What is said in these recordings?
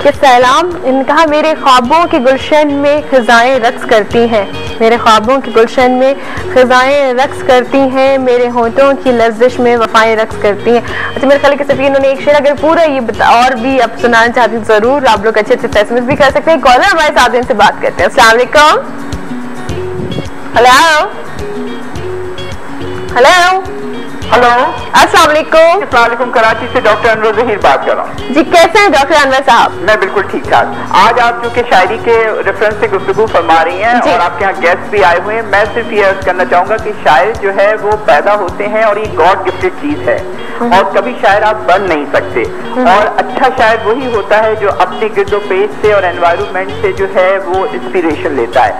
कि सलाम। इन्होंने कहा मेरे ख्वाबों के गुलशन में खिजाएं रक्स करती हैं, मेरे ख्वाबों के गुलशन में खिजाएं रक्स करती हैं, मेरे होंठों की लर्जिश में वफाएं रक्स करती हैं। अच्छा, मेरे ख्याल के इन्होंने एक शेर अगर पूरा ये और भी अब सुनाना चाहती हैं जरूर आप लोग अच्छे अच्छे एसएमएस भी कर सकते हैं। कॉलर हमारे साथ इनसे बात करते हैं। अस्सलाम वालेकुम। हेलो हेलो हेलो, अस्सलाम वालेकुम। कराची से डॉक्टर अनवर ज़हीर बात कर रहा हूँ। जी, कैसे हैं डॉक्टर अनवर साहब? मैं बिल्कुल ठीक ठाक। आज आप जो कि शायरी के रेफरेंस से गुफ्तगू फरमा रही हैं और आपके यहाँ गेस्ट भी आए हुए हैं, मैं सिर्फ ये अर्ज करना चाहूंगा कि शायर जो है वो पैदा होते हैं और ये गॉड गिफ्टेड चीज है और कभी शायर आप बन नहीं सकते। और अच्छा शायर वही होता है जो अपने गिर्दो पेश से और एनवायरमेंट से जो है वो इंस्पिरेशन लेता है।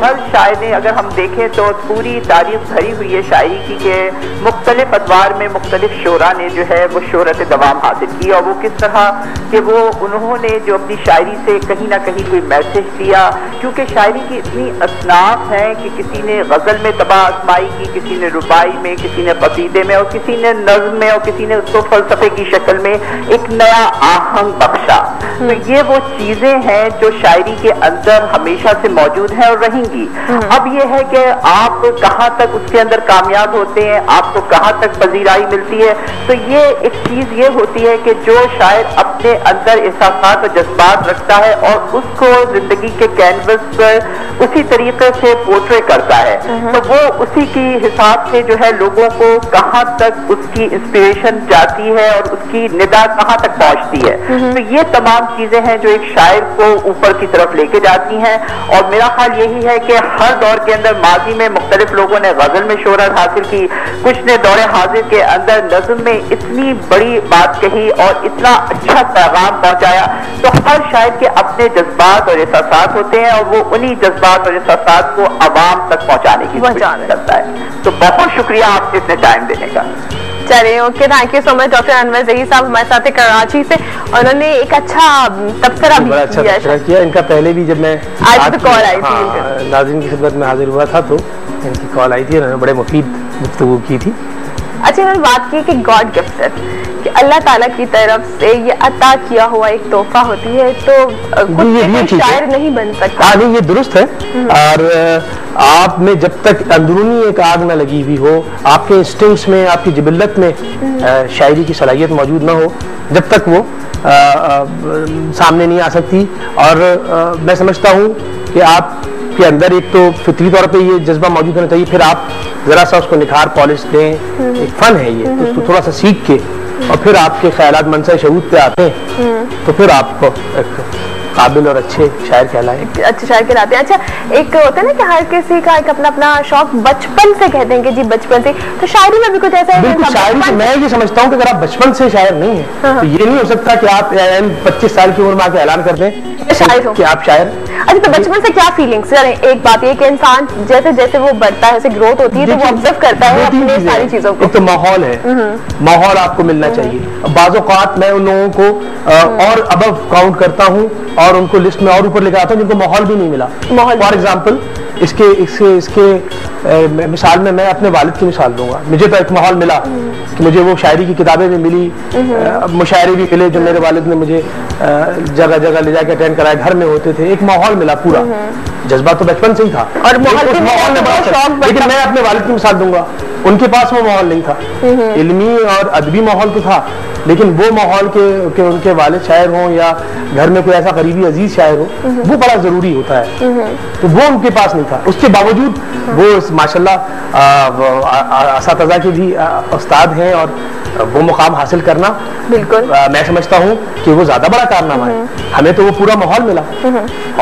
हर शायर ने, अगर हम देखें तो पूरी तारीख भरी हुई है शायरी की के मुख्तलिफ अदवार में मुख्तलिफ शोरा ने जो है वो शोहरत दवाम हासिल की और वो किस तरह कि वो उन्होंने जो अपनी शायरी से कहीं ना कहीं कोई मैसेज दिया। क्योंकि शायरी की इतनी असनाफ है कि किसी ने गजल में तबाह आजमाई की, किसी ने रुबाई में, किसी ने कसीदे में और किसी ने नज्म में और किसी ने उसको फलसफे की शक्ल में एक नया आहंग बख्शा। तो ये वो चीजें हैं जो शायरी के अंदर हमेशा से मौजूद है और रहेंगी। अब ये है कि आप कहाँ तक उसके अंदर कामयाब होते हैं, आपको कहाँ तक पजीराई मिलती है। तो ये एक चीज ये होती है कि जो शायर अपने अंदर एहसासात और जज्बात रखता है और उसको जिंदगी के कैनवस पर उसी तरीके से पोर्ट्रे करता है, तो वो उसी की हिसाब से जो है लोगों को कहाँ तक उसकी इंस्पिरेशन जाती है और उसकी निदा कहाँ तक पहुंचती है। तो ये तमाम चीजें हैं जो एक शायर को ऊपर की तरफ लेके जाती हैं। और मेरा ख्याल यही है कि हर दौर के अंदर माजी में मुख्तलिफ लोगों ने गजल में शोहरत हासिल की, कुछ ने दौरे हाजिर के अंदर नज़्म में इतनी बड़ी बात कही और इतना अच्छा पैगाम पहुंचाया। तो हर शायर के अपने जज्बात और एहसासात होते हैं और वो उन्हीं जज्बात और एहसासात को आवाम तक पहुंचाने की कोशिश करता है। तो बहुत शुक्रिया आपसे इतने टाइम देने का। चलिए, okay, thank you so much. Doctor Anwar Zaheer साहब हमारे साथ है कराची से और उन्होंने एक अच्छा तबसरा भी किया। इनका पहले भी जब मैं आज तो कॉल आई थी, नाज़रीन की खिदमत में हाजिर हुआ था तो इनकी कॉल आई थी, उन्होंने बड़े मुफीद गुफ्तगू की थी। अच्छा, इन्होंने बात की कि गॉड गिफ्टेड, कि अल्लाह ताला की तरफ से ये अता किया हुआ एक तोहफा होती है, तो कुछ शायर नहीं बन सकता। हाँ, नहीं, ये दुरुस्त है। और आप में जब तक अंदरूनी एक आग न लगी हुई हो, आपके इंस्टिंक्ट्स में, आपकी जिबिल्लत में शायरी की सलाहियत मौजूद ना हो, जब तक वो सामने नहीं आ सकती। और मैं समझता हूँ कि आप के अंदर एक तो फितरी तौर पे ये जज्बा मौजूद होना चाहिए, फिर आप जरा सा उसको निखार पॉलिश दें। एक फन है ये, उसको थोड़ा सा सीख के और फिर आपके ख्यालात मनसा शहूद पे आते हैं तो फिर आप एक काबिल और अच्छे शायर कहलाए, अच्छे शायर कहलाते हैं। अच्छा, एक होता है ना कि हर किसी का एक अपना अपना शौक बचपन से कहते हैं कि जी बचपन से, तो शायरी में भी कुछ ऐसा है? बिल्कुल, शायरी से मैं ये समझता हूँ कि अगर आप बचपन से शायर नहीं है तो ये नहीं हो सकता कि आप 25 साल की उम्र में आके ऐलान कर दें शायर हो कि आप शायर। अच्छा, तो बचपन से क्या फीलिंग्स? एक बात ये कि इंसान जैसे जैसे वो बढ़ता है, जैसे ग्रोथ होती है, तो वो ऑब्जर्व करता है अपने सारी चीजों को। एक तो माहौल है, माहौल आपको मिलना चाहिए। बाज़ औक़ात मैं उन लोगों को और अबव काउंट करता हूँ और उनको लिस्ट में और ऊपर लेकर आता हूँ जिनको माहौल भी नहीं मिला। फॉर एग्जाम्पल, इसके मिसाल में मैं अपने वालिद की मिसाल दूंगा। मुझे तो एक माहौल मिला कि मुझे वो शायरी की किताबें भी मिली, मुशायरे भी मिले जो मेरे वालिद ने मुझे जगह जगह ले जाकर अटेंड कराए, घर में होते थे, एक माहौल मिला पूरा। जज्बा तो बचपन से ही था और माहौल में बड़ा शौक। लेकिन मैं अपने वालिद की मिसाल दूंगा, उनके पास वो माहौल नहीं था। इल्मी और अदबी माहौल तो था, लेकिन वो माहौल के उनके वालिद शायर हों या घर में कोई ऐसा करीबी अजीज शायर हो, वो बड़ा जरूरी होता है। तो वो उनके पास नहीं था। उसके बावजूद वो माशाल्लाह असातिज़ा के भी उस्ताद हैं और वो मुकाम हासिल करना बिल्कुल मैं समझता हूँ कि वो ज्यादा बड़ा कारनामा है। हमें तो वो पूरा माहौल मिला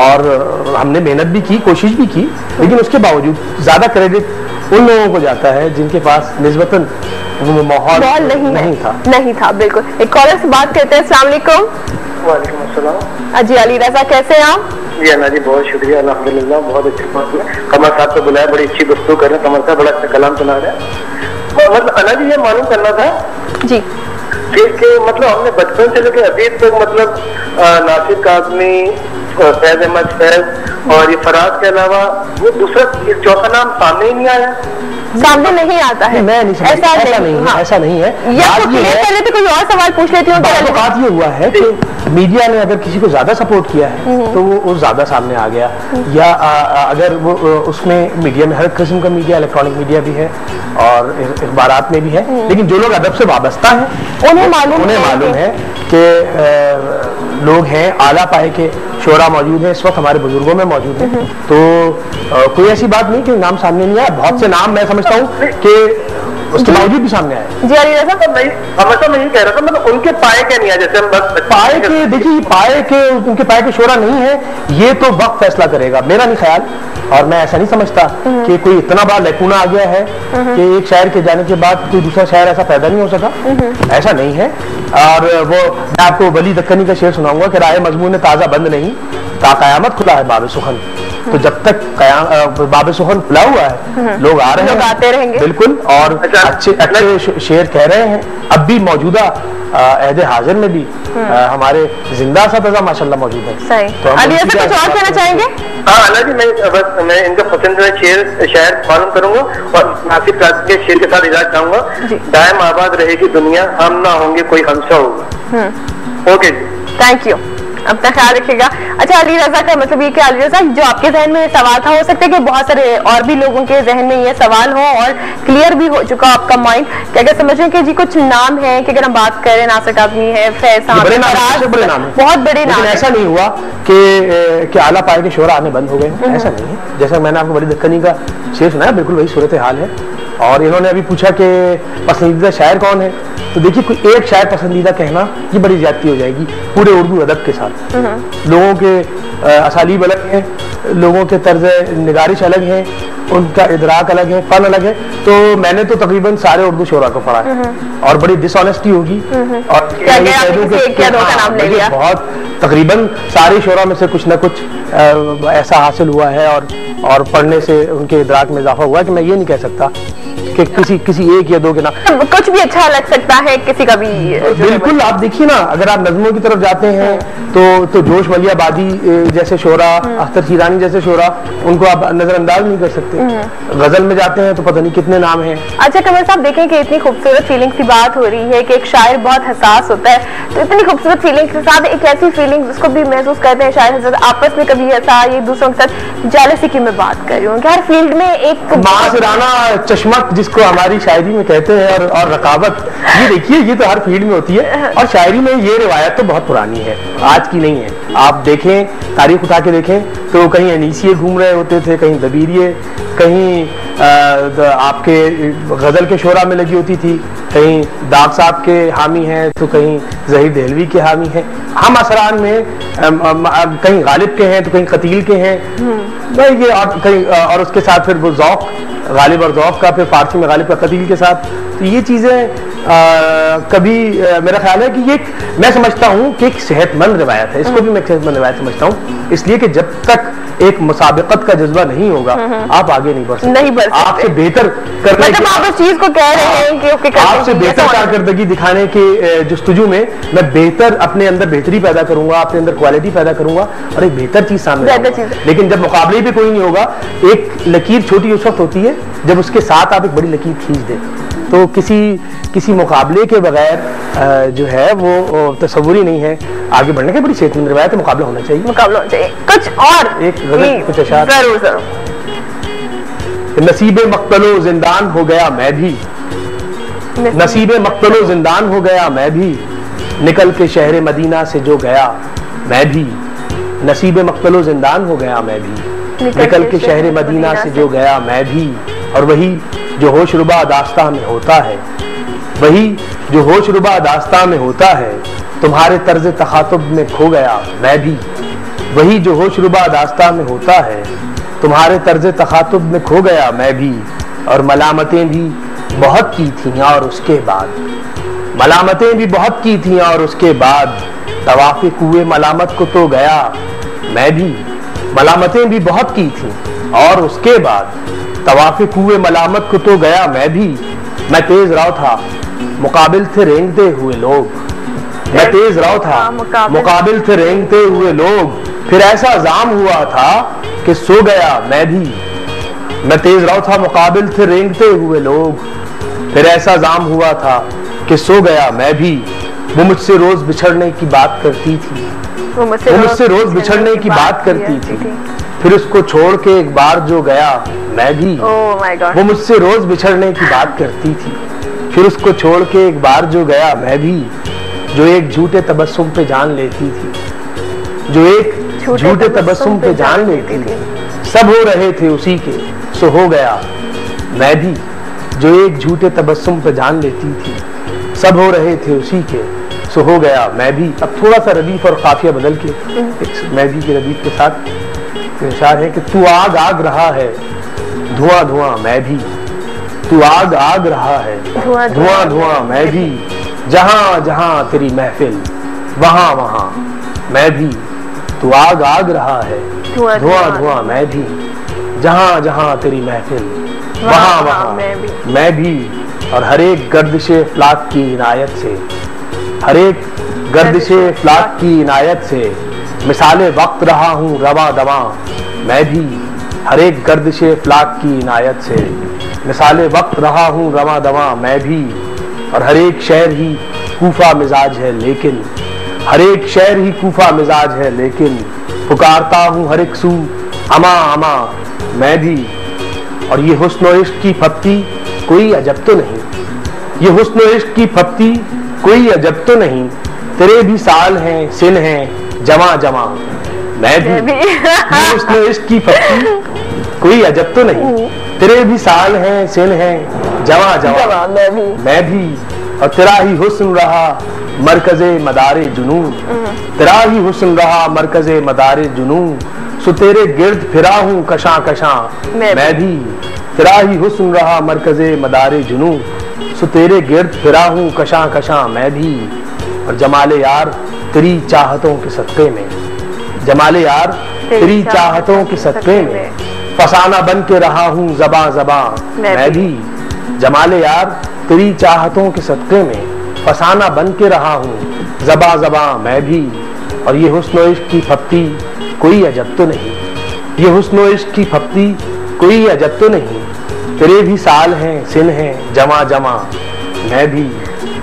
और हमने मेहनत भी की, कोशिश भी की, लेकिन उसके बावजूद ज्यादा क्रेडिट उन लोगों को जाता है जिनके पास निस्बतन वो माहौल नहीं था। बिल्कुल। एक कॉलर से बात करते हैं। अस्सलाम वालेकुम। वालेकुम अस्सलाम। अजी अली रजा, कैसे हैं आप? जी अन्ना जी, बहुत शुक्रिया, अल्हम्दुलिल्लाह, बहुत अच्छी बात है। कमर साहब को बुलाया, बड़ी अच्छी गुफ्तगू कर रहे हैं। कमर साहब बड़ा अच्छा कलाम सुना रहे हैं। मतलब अन्ना जी, ये मालूम करना था जी कि मतलब हमने बचपन से लेकर अभी तक मतलब नासिर काज़मी, फैज अहमद फैज और ये फराज के अलावा वो दूसरा चौथा नाम सामने ही नहीं आया। सामने नहीं आता है। मैं नहीं समझ, ऐसा नहीं है, ऐसा नहीं है। पहले तो कोई और सवाल पूछ लेती हूँ। बात ये हुआ है कि मीडिया ने अगर किसी को ज्यादा सपोर्ट किया है तो वो ज्यादा सामने आ गया, या अगर वो उसमें मीडिया में हर किस्म का मीडिया, इलेक्ट्रॉनिक मीडिया भी है और अखबारात में भी है, लेकिन जो लोग अदब से वाबस्ता हैं उन्हें मालूम है कि लोग हैं, आला पाए के शोरा मौजूद है, इस वक्त हमारे बुजुर्गों में मौजूद है, तो कोई ऐसी बात नहीं कि नाम सामने नहीं आया। बहुत से नाम मैं समझता हूँ कि उसके बावजूद भी सामने आए। जी अली रज़ा साहब, मैं यही कह रहा था, मतलब उनके पाए के नहीं आए, जैसे हम बस पाए के, देखिए उनके पाए के शोरा नहीं है, ये तो वक्त फैसला करेगा, मेरा नहीं ख्याल। और मैं ऐसा नहीं समझता कि कोई इतना बड़ा लैकूना आ गया है कि एक शायर के जाने के बाद कोई दूसरा शायर ऐसा पैदा नहीं हो सका, ऐसा नहीं है। और वो मैं आपको वली दक्कनी का शेर सुनाऊंगा कि राह मजमून ताज़ा बंद नहीं, ता कयामत खुला है बाब सुखन। तो जब तक बाब सुखन खुला हुआ है, लोग आ रहे हैं, आते रहेंगे, बिल्कुल। और अच्छे शेर कह रहे हैं। अब भी मौजूदा अहद हाजिर में भी हमारे जिंदा साथी माशाल्लाह मौजूद है। सही। तो अली कुछ और कहना चाहेंगे? हाँ अल्लाह जी, मैं इनका पसंदीदा शायर मालूम करूंगा और नासिर कादरी के शेर के साथ इजाजत चाहूंगा। दायम आबाद रहेगी दुनिया, हम ना होंगे कोई हमसा होगा। ओके जी, थैंक यू, अपना ख्याल रखिएगा। अच्छा अली रज़ा का मतलब ये कि अली रज़ा जो आपके जहन में सवाल था, हो सकता है कि बहुत सारे और भी लोगों के जहन में ये सवाल हो और क्लियर भी हो चुका आपका माइंड, कि अगर समझ रहे कि जी कुछ नाम है कि अगर हम बात करें नासिर काज़मी है, फैज़, बड़े नाम, बहुत बड़े नाम, ऐसा नहीं हुआ कि आला पाए के शोरा आने बंद हो गए, ऐसा नहीं है। जैसा मैंने आपको वली दक्कनी का शेर सुनाया, बिल्कुल वही सूरत हाल है। और इन्होंने अभी पूछा कि पसंदीदा शायर कौन है, तो देखिए कोई एक शायर पसंदीदा कहना ये बड़ी ज्यादती हो जाएगी पूरे उर्दू अदब के साथ। लोगों के असालीब अलग हैं, लोगों के तर्ज निगारिश अलग है, उनका इदराक अलग है, फन अलग है। तो मैंने तो तकरीबन सारे उर्दू शोरा को पढ़ा है और बड़ी डिसऑनेस्टी होगी और बहुत तकरीबन सारे शोरा में से कुछ ना कुछ ऐसा हासिल हुआ है और पढ़ने से उनके इदराक में इजाफा हुआ है कि मैं ये नहीं कह सकता कि किसी एक या दो के नाम। कुछ भी अच्छा लग सकता है किसी का भी। बिल्कुल, आप देखिए ना, अगर आप नज़मों की तरफ जाते हैं तो जोश मलियाबादी जैसे शोरा, अख्तर शीरानी जैसे शोरा, उनको आप नजरअंदाज नहीं कर सकते। गजल में जाते हैं तो पता नहीं कितने नाम हैं। अच्छा कमर साहब, देखें कि इतनी खूबसूरत फीलिंग की बात हो रही है कि एक शायर बहुत हसास होता है, तो इतनी खूबसूरत फीलिंग के साथ एक ऐसी फीलिंग जिसको भी महसूस करते हैं शायर हजरत आपस में कभी ऐसा एक दूसरों के साथ जेलसी की मैं बात कर रही हूँ कि हर फील्ड में एक मासराना चश्मक जिसको हमारी शायरी में कहते हैं और रकाबत, ये देखिए ये तो हर फील्ड में होती है। और शायरी में ये रिवायत तो बहुत पुरानी है, आज की नहीं है। आप देखें, तारीख उठा के देखें तो कहीं अनीसिये घूम रहे होते थे, कहीं दबीरिये, कहीं आपके गजल के शोरा में लगी होती थी, कहीं दाग साहब के हामी हैं तो कहीं ज़हीर देहलवी के हामी हैं। हम असरान में कहीं गालिब के हैं तो कहीं कतील के हैं, ये और कहीं और उसके साथ फिर वो ज़ौक़ गालिब और ज़ौक़ का, फिर फारसी में गालिब का कतील के साथ। तो ये चीज़ें कभी मेरा ख्याल है कि ये मैं समझता हूँ कि एक सेहतमंद रिवायत है, इसको भी मैं सेहतमंद रिवायत समझता हूँ, इसलिए कि जब तक एक मुसाबिकत का जज्बा नहीं होगा आप आगे नहीं बढ़ सकते। आपसे बेहतर करने की, आप उस चीज को कह रहे हैं कि आपसे बेहतर कारकर्दगी दिखाने के जस्तुजू में मैं बेहतर अपने अंदर बेहतरी पैदा करूंगा, अपने अंदर क्वालिटी पैदा करूंगा और एक बेहतर चीज सामने लाऊंगा। लेकिन जब मुकाबले भी कोई नहीं होगा, एक लकीर छोटी उस वक्त होती है जब उसके साथ आप एक बड़ी लकीर खींच दें। तो किसी मुकाबले के बगैर जो है वो तस्वुर ही नहीं है आगे बढ़ने की। बड़ी सेहतमंद रिवायत है, मुकाबला होना चाहिए, मुकाबला होना चाहिए। कुछ और एक गजल, कुछ अशार। जरूर जरूर। नसीबे मक्तलो जिंदान हो गया मैं भी, नसीबे मक्तलो जिंदान हो गया मैं भी, निकल के शहर मदीना से जो गया मैं भी। नसीबे मक्तलो जिंदान हो गया मैं भी, निकल के शहर मदीना से जो गया मैं भी। और वही जो होशरुबा दास्तां में होता है, वही जो होशरुबा दास्तां में होता है, तुम्हारे तर्ज तखातुब में खो गया मैं भी। वही जो होशरुबा दास्तां में होता है, तुम्हारे तर्ज तखातुब में खो गया मैं भी। और मलामतें भी बहुत की थी और उसके बाद, मलामतें भी बहुत की थी और उसके बाद, तवाफ़े कुए मलामत को तो गया मैं भी। मलामतें भी बहुत की थी और उसके बाद, तवाफ़े कुए मलामत को तो गया मैं भी। मैं तेज रहा था, मुकाबिल थे रेंगते हुए लोग, मैं तेज रहा था, मुकाबिल थे रेंगते हुए लोग। फिर ऐसा जाम हुआ था कि सो गया मैं भी। मैं तेज रव था, मुकाबिल थे रेंगते हुए लोग। फिर ऐसा जाम हुआ था कि सो गया मैं भी। वो मुझसे रोज बिछड़ने की बात करती थी, वो मुझसे रोज बिछड़ने की बात करती थी। फिर उसको छोड़ के एक बार जो गया मैं भी। वो मुझसे रोज बिछड़ने की बात करती थी। फिर उसको छोड़ के एक बार जो गया मैं भी। जो एक झूठे तबस्सुम पे जान लेती थी, जो एक झूठे तबस्सुम पे जान लेती थी। सब हो रहे थे उसी के, सो हो गया मैं भी। जो एक झूठे तबस्सुम पे जान लेती थी, सब हो रहे थे उसी के, सो हो गया मैं भी। अब थोड़ा सा रदीफ और काफिया बदल के मैं भी के रदीफ के साथ इशार है कि तू आग आग रहा है, धुआं धुआं मैं भी। तू आग आग रहा है, धुआं धुआं मैं भी। जहां जहां तेरी महफिल, वहां वहां मैं भी। तू आग आग रहा है, धुआं धुआं मैं भी। जहां जहां तेरी महफिल, वहां वहां मैं भी। और हर एक गर्दिशे फ्लाक की इनायत से, हर एक गर्दिशे फ्लाक की इनायत से मिसाले वक्त रहा हूँ रवा दवा मैं भी। हर एक गर्दिशे फ्लाक की इनायत से मिसाले वक्त रहा हूँ रवा दवा मैं भी। और हर एक शहर ही कूफा मिजाज है लेकिन, हर एक शहर ही कूफा मिजाज है लेकिन। पुकारता हूँ हर एक सू अमा अमा मैं भी। और ये हुस्न और इश्क की फप्ती कोई अजब तो नहीं, ये हुस्न और इश्क की फप्ती कोई अजब तो नहीं। तेरे भी साल हैं सिन हैं जमा जमा मैं भी। ये हुस्न और इश्क की फप्ती कोई अजब तो नहीं। तेरे भी साल हैं सिन हैं जमा जमा मैं भी। और तेरा ही हुस्न रहा मरकज़े मदारे जुनून, तेरा ही हुस्न रहा मरकज़े मदारे जुनून। सो तेरे गिर्द फिरा हूँ कशां कशां मैं भी। तेरा ही हुस्न रहा मरकज़े मदारे जुनून। सो तेरे गिर्द फिरा हूँ कशां कशां मैं भी। और जमाले यार तेरी चाहतों के सदक़े में, जमाले यार तेरी चाहतों के सदक़े में फसाना बन के रहा हूँ ज़बां ज़बां मैं भी। जमाले यार तेरी चाहतों के सदक़े में फसाना बन के रहा हूँ ज़बां ज़बां मैं भी। और ये हुस्न और इश्क की फप्ती कोई अजब तो नहीं, ये हुस्न और इश्क की फप्ती कोई अजब तो नहीं। तेरे भी साल हैं सिन हैं जमा जमा मैं भी।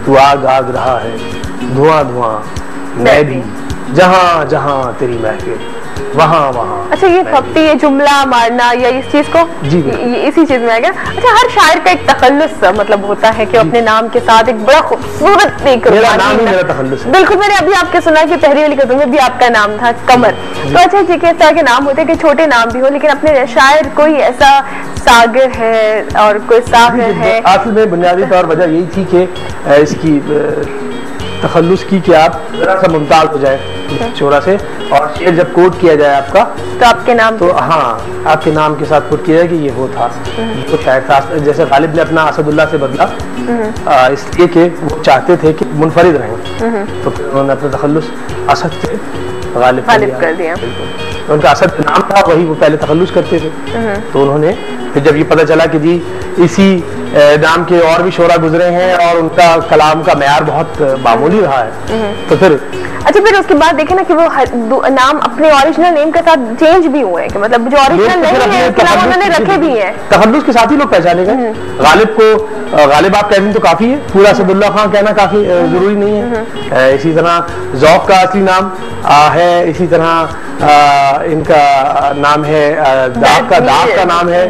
तू आग आग रहा है, धुआं धुआं मैं भी। जहां जहां तेरी महफिल, वहां वहां। अच्छा, ये फप्ती, ये जुमला मारना या इस चीज को इसी चीज में आ गया। अच्छा, हर शायर का एक तखल्लुस मतलब होता है कि अपने नाम के साथ एक बड़ा खूबसूरत मेरा नाम ही मेरा तखल्लुस है। बिल्कुल, मैंने अभी आपके सुना कि पहली वाली कदम में भी आपका नाम था कमर। तो अच्छा जी, किस तरह के नाम होते हैं कि छोटे नाम भी हो, लेकिन अपने शायर कोई ऐसा सागिर है और कोई सागिर है? आखिर में बुनियादी तौर वजह यही थी कि इसकी तखल्लुस की कि आप जरा सा मुमताज हो जाए शोरा से, और शेर जब कोट किया जाए आपका तो आपके नाम, तो हाँ आपके नाम के साथ कोट किया जाए कि ये वो था, वो शायर था। जैसे गालिब ने अपना असदुल्लाह से बदला इसलिए कि वो चाहते थे कि मुनफरिद रहें, तो फिर उन्होंने अपना तखल्लुस असद से गालिब कर दिया। उनका असद नाम था, वही वो पहले तखल्लुस करते थे। तो उन्होंने फिर जब ये पता चला कि जी इसी नाम के और भी शोरा गुजरे हैं और उनका कलाम का मेयार बहुत मामूली रहा है, तो फिर अच्छा, फिर उसके बाद देखे ना कि वो नाम अपने ओरिजिनल नेम के साथ चेंज भी हुए हैं कि मतलब जो ओरिजिनल नहीं है उसके नाम उन्होंने रखे भी हैं। तखल्लुस के साथ ही लोग पहचाने गए। गालिब को गालिब आप कह दें तो काफी है, पूरा असदुल्लाह खां कहना काफी जरूरी नहीं है। इसी तरह ज़ौक़ का असली नाम है, इसी तरह इनका नाम है दाग का नाम है,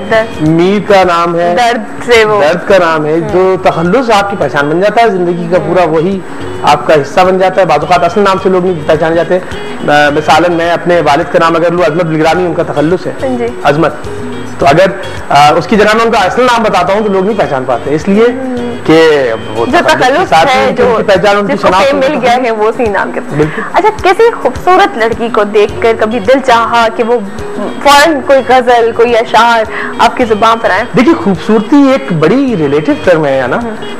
मीर का नाम है, दर्द का नाम है। जो तखल्लुस आपकी पहचान बन जाता है, जिंदगी का पूरा वही आपका हिस्सा बन जाता है। बाज़-औक़ात असल नाम से लोग नहीं पहचाने जाते। मिसालन मैं अपने वालिद का नाम अगर लूँ, अजमत बिलग्रामी उनका तखल्लुस है अजमत, तो अगर उसकी जगह मैं उनका असल नाम बताता हूँ तो लोग नहीं पहचान पाते, इसलिए कि वो जो तखल्लुस है, जो पहचान उनकी शनाख्त मिल गया है वो उसी नाम के। अच्छा, किसी खूबसूरत लड़की को देखकर कभी दिल चाहा कि वो फौरन कोई गजल, कोई अशार आपकी जुबान पर आए? देखिए, खूबसूरती एक बड़ी रिलेटिव टर्म है ना।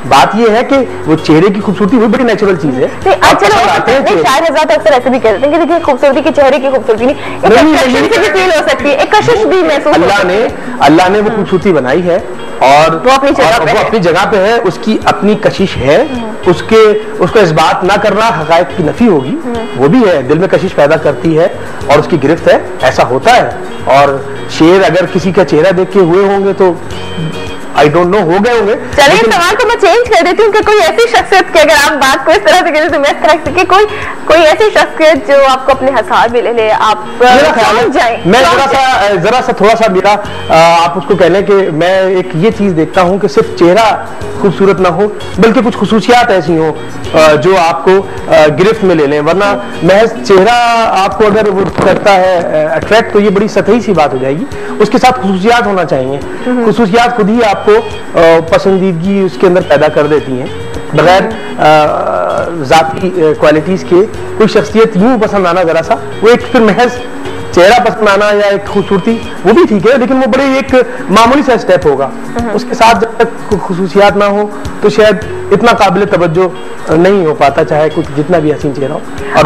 बात ये है कि वो चेहरे की खूबसूरती वो बड़ी नेचुरल चीज है। शायर हज़रात अक्सर ऐसे भी कहते हैं कि देखिए खूबसूरती के चेहरे की खूबसूरती नहीं, एक फील हो सकती है, एक कशिश भी महसूस। अल्लाह ने वो खूबसूरती बनाई है और वो अपनी जगह पे है, उसकी अपनी कशिश है। उसको इस बात ना करना हक़ाइक़ की नफी होगी, वो भी है, दिल में कशिश पैदा करती है और उसकी गिरफ्त है, ऐसा होता है। और शेर अगर किसी का चेहरा देख के हुए होंगे तो आई डोंट नो, हो गए होंगे। चलिए सवाल को मैं चेंज कर देती हूँ कि कोई ऐसी शख्सियत की, अगर आप बात को इस तरह से करें तो मैं इस तरह से, कोई ऐसी शख्सियत जो आपको अपने हिसाब में ले ले, आप जाएं। मैं जरा सा थोड़ा सा मेरा आप उसको कह लें कि मैं एक ये चीज देखता हूँ कि सिर्फ चेहरा खूबसूरत ना हो, बल्कि कुछ खुसूसियात ऐसी हो जो आपको गिरफ्त में ले लें, वरना महज चेहरा आपको अगर वो करता है अट्रैक्ट, तो ये बड़ी सतही सी बात हो जाएगी। उसके साथ खुसूसियात होना चाहिए। खुसूसियात खुद ही आपको पसंदीदगी उसके अंदर पैदा कर देती हैं, बगैर जाती क्वालिटीज के। कोई शख्सियत यूं पसंद आना जरा सा, वो एक फिर महज चेहरा पसंद आना या एक खूबसूरती, वो भी ठीक है, लेकिन वो बड़े एक मामूली सा स्टेप होगा। उसके साथ जब तक खुसूसियात ना हो तो शायद इतना काबिल तवज्जो नहीं हो पाता, चाहे कुछ जितना भी हसीन चेहरा हो। और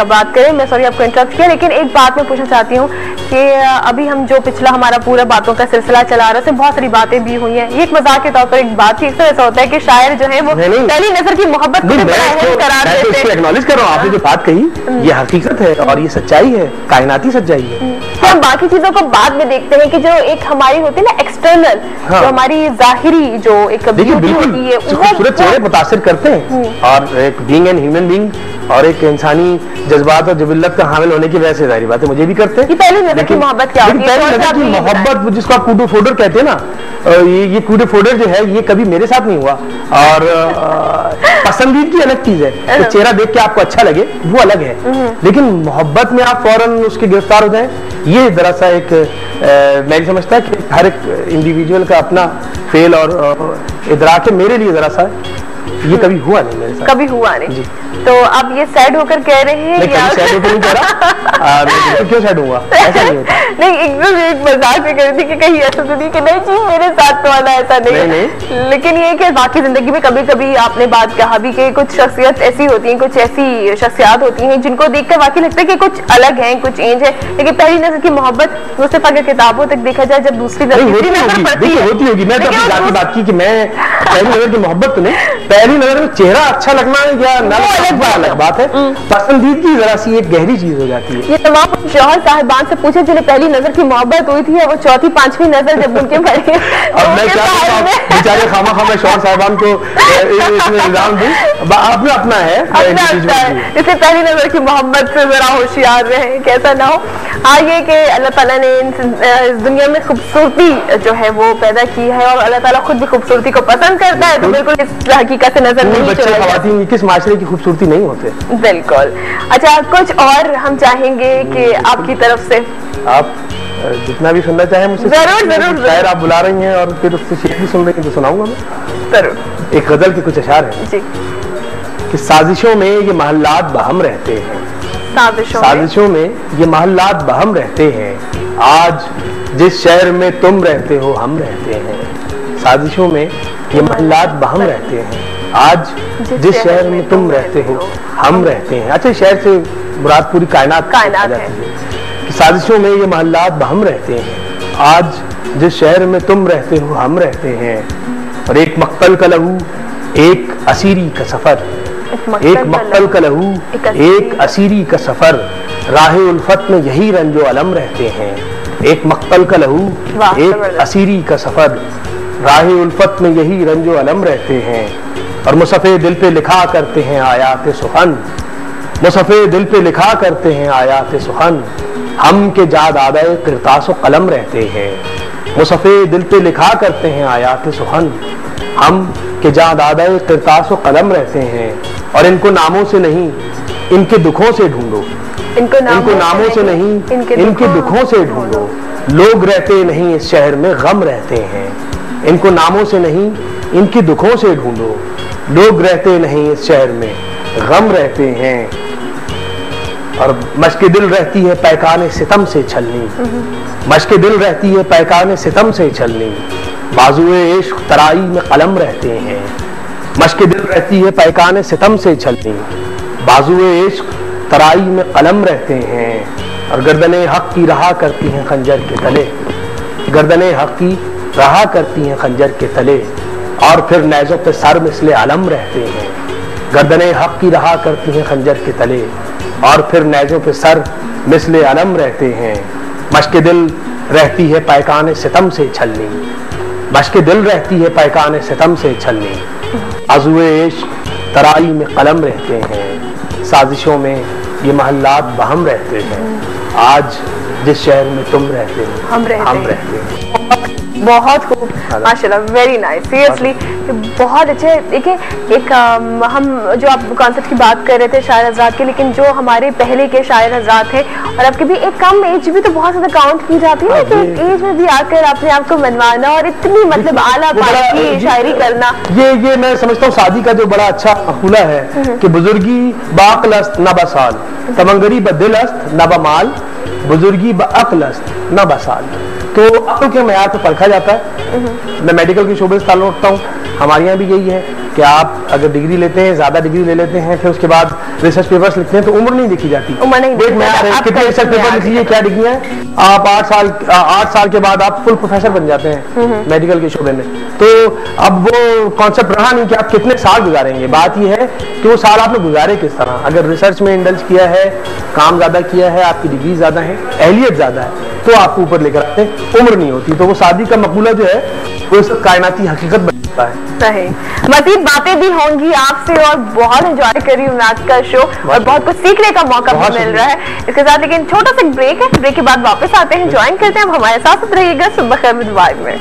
बात करें, मैं सॉरी आपको इंटरप्ट किया, लेकिन एक बात मैं पूछना चाहती हूँ कि अभी हम जो पिछला हमारा पूरा बातों का सिलसिला चला रहा है, उसमें बहुत सारी बातें भी हुई हैं। ये एक मजाक के तौर पर एक बात थी, ऐसा होता है कि शायर जो है वो पहली नजर की मोहब्बत को करार देते हैं। एक्नॉलेज कर रहा हूँ, आपने जो बात कही ये हकीकत है और ये सच्चाई है, कायनाती सच्चाई है। हम बाकी चीजों को बाद में देखते हैं कि जो एक हमारी होती है ना एक्सटर्नल, जो हमारी जाहिरी जो एक ब्यूटी होती है, खूबसूरत चेहरे मुतासिर करते हैं, और एक बीइंग एन ह्यूमन बीइंग और एक इंसानी जज्बात और जबिल्लत का हामिल होने की वजह से जाहिर बात है मुझे भी करते हैं। पहली नजर की मोहब्बत क्या होती है? पहली नजर की मोहब्बत जिसको आप कूडो फोडर कहते हैं ना, ये कूडो फोडर जो है ये कभी मेरे साथ नहीं हुआ। और पसंदीदगी अलग चीज है, तो चेहरा देख के आपको अच्छा लगे वो अलग है, लेकिन मोहब्बत में आप फौरन उसके गिरफ्तार हो जाए, ये जरा सा एक मैं समझता है कि हर एक इंडिविजुअल का अपना फेल और इदराक है। मेरे लिए जरा सा ये कभी हुआ नहीं मेरे साथ, कभी हुआ नहीं। तो आप ये सैड होकर कह रहे हैं? नहीं, सैड होकर नहीं कह रहा। मैं क्यों सैड हुआ? ऐसा नहीं होता। नहीं, एकदम एक मजाक में कर रही थी कि कहीं ऐसा तो नहीं कि नहीं जी मेरे साथ तो वाला ऐसा नहीं। लेकिन ये कि बाकी जिंदगी में कभी कभी आपने बात कहा भी कि कुछ शख्सियत ऐसी होती है, कुछ ऐसी शख्सियात होती हैं जिनको देखकर वाकई लगता है कि कुछ अलग है, कुछ चेंज है, लेकिन पहली नजर की मोहब्बत वो सिर्फ अगर किताबों तक देखा जाए, जब दूसरी नजर पड़ती है होती होगी। मैं तो बात की कि मैं पहली नजर की मोहब्बत तो नहीं, पहली नजर में चेहरा अच्छा लगना या ना अलग बात है। पसंदीदगी जरा सी एक गहरी चीज हो जाती है। ये तमाम शौहर साहिबान से पूछे जिन्हें पहली नजर की मोहब्बत हुई थी, वो चौथी पांचवी नजर जब उनके पड़ी। अब मैं क्या बेचारे खामा शौहर साहिबान को इसमें इल्जाम दूं, अपना अपना है, इसलिए पहली नजर की मोहब्बत से जरा होशियार रहे, कैसा ना हो। हाँ, ये कि अल्लाह ताला ने इस दुनिया में खूबसूरती जो है वो पैदा की है, और अल्लाह ताला खुद भी खूबसूरती को पसंद करता है, तो बिल्कुल इस हकीकत से नजर नहीं बच्चे खवातीन किस माशरे की खूबसूरती नहीं होते। बिल्कुल। अच्छा, कुछ और हम चाहेंगे कि आपकी तरफ से आप जितना भी सुनना चाहें मुझसे जरूर शायर आप बुला रही हैं और फिर उससे शेर भी सुन रही हैं तो सुनाऊंगा मैं जरूर। एक गजल के कुछ अशार हैं जी कि साजिशों में ये महल्लात बहम रहते हैं, साजिशों में ये महल्लात बहम रहते हैं, आज जिस शहर में तुम रहते हो हम रहते हैं। साजिशों में ये महल्लात बहम रहते हैं, आज जिस शहर में तुम रहते हो हम रहते हैं। अच्छा, शहर से मुराद पूरी कायनात है कि साजिशों में ये महल्लात बहम रहते हैं, आज जिस शहर में तुम रहते हो हम रहते हैं। और एक मक्तल का लहू एक असीरी का सफर, एक मक्तल का लहू एक असीरी का सफर, राह उल्फत में यही रंजो अलम रहते हैं। एक मक्तल का लहू एक असीरी का सफर, राह उल्फत में यही रंजो अलम रहते हैं। और मुसफ़े दिल पे लिखा करते हैं आयात सुखन, मुसफ़े दिल पे लिखा करते हैं आयात सुखन, हम के जाद आदाए किरतास व कलम रहते हैं। मुसफ़े दिल पे लिखा करते हैं आयात सुखन, हम के जाद आदाए किरतास व कलम रहते हैं। और इनको नामों से नहीं इनके दुखों से ढूंढो, इनको नामों से नहीं इनके दुखों से ढूंढो, लोग रहते नहीं इस शहर में गम रहते हैं। इनको नामों से नहीं इनके दुखों से ढूंढो, लोग रहते नहीं इस शहर में गम रहते हैं। और मश्क दिल रहती है पैकाने सितम से छलनी, मश्क दिल रहती है पैकाने सितम से छलनी, बाजुए इश्क तराई में कलम रहते हैं। मश्क दिल रहती है पैकाने सितम से छलनी, बाजुए इश्क तराई में कलम रहते हैं। और गर्दने हक की रहा करती हैं खंजर के तले, गर्दने हक की रहा करती हैं खंजर के तले, और फिर नेज़ों पे सर मिसले अलम रहते हैं। गर्दने हक की रहा करती हैं खंजर के तले, और फिर नेज़ों पे सर मिसले अलम रहते हैं। मश्क दिल रहती है पैकान सितम से छलनी, मश्क दिल रहती है पैकान सितम से छलनी, आज़ुए इश्क तराई में कलम रहते हैं, साजिशों में ये महल्लात बहम रहते हैं, आज जिस शहर में तुम रहते हो हम रहते हैं। बहुत खूब, माशाल्लाह, वेरी नाइस, सीरियसली बहुत अच्छे। देखिए एक हम जो आप कॉन्सेप्ट की बात कर रहे थे शायर हज़रात के, लेकिन जो हमारे पहले के शायर हज़रात हैं और आपके भी एक कम एज भी तो बहुत ज़्यादा काउंट की जाती है कि एक एज में भी आकर अपने आप को मनवाना और इतनी मतलब आला पार की शायरी करना, ये मैं समझता हूँ शादी का जो बड़ा अच्छा मक़ूला है कि बुजुर्गी बाक़ल अस्त न बसाल, तमंगरी बदिल अस्त न बमाल, बुजुर्गी बअक़ल अस्त न बसाल। तो अक्ल के मैयार पर परखा जाता है। मैं मेडिकल के शोबे से ताल्लुक़ रखता हूँ, हमारे यहाँ भी यही है कि आप अगर डिग्री लेते हैं, ज़्यादा डिग्री ले लेते हैं, फिर उसके बाद रिसर्च पेपर्स लिखते हैं तो उम्र नहीं देखी जाती। कितने रिसर्च पेपर लिख लीजिए, क्या डिग्रियाँ हैं, आप 8 साल के बाद आप फुल प्रोफेसर बन जाते हैं मेडिकल के शोबे में। तो अब वो कॉन्सेप्ट रहा नहीं कि आप कितने साल गुजारेंगे, बात यह है कि वो साल आपने गुजारे किस तरह। अगर रिसर्च में इंडल्ज किया है, काम ज़्यादा किया है, आपकी डिग्री ज़्यादा है, अहलियत ज़्यादा है, तो आपको ऊपर लेकर आते हैं, उम्र नहीं होती। तो वो शादी का मक़ूला जो है वो सब कायनाती हकीकत बनता है। सही, मज़ीद बातें भी होंगी आपसे और बहुत एंजॉय कर रही हूँ मैं आज का शो और बहुत कुछ सीखने का मौका भी मिल रहा है इसके साथ। लेकिन छोटा सा ब्रेक है, ब्रेक के बाद वापस आते हैं, ज्वाइन करते हैं। अब हमारे साथ रहिएगा सुबह खैर विद वाइब में।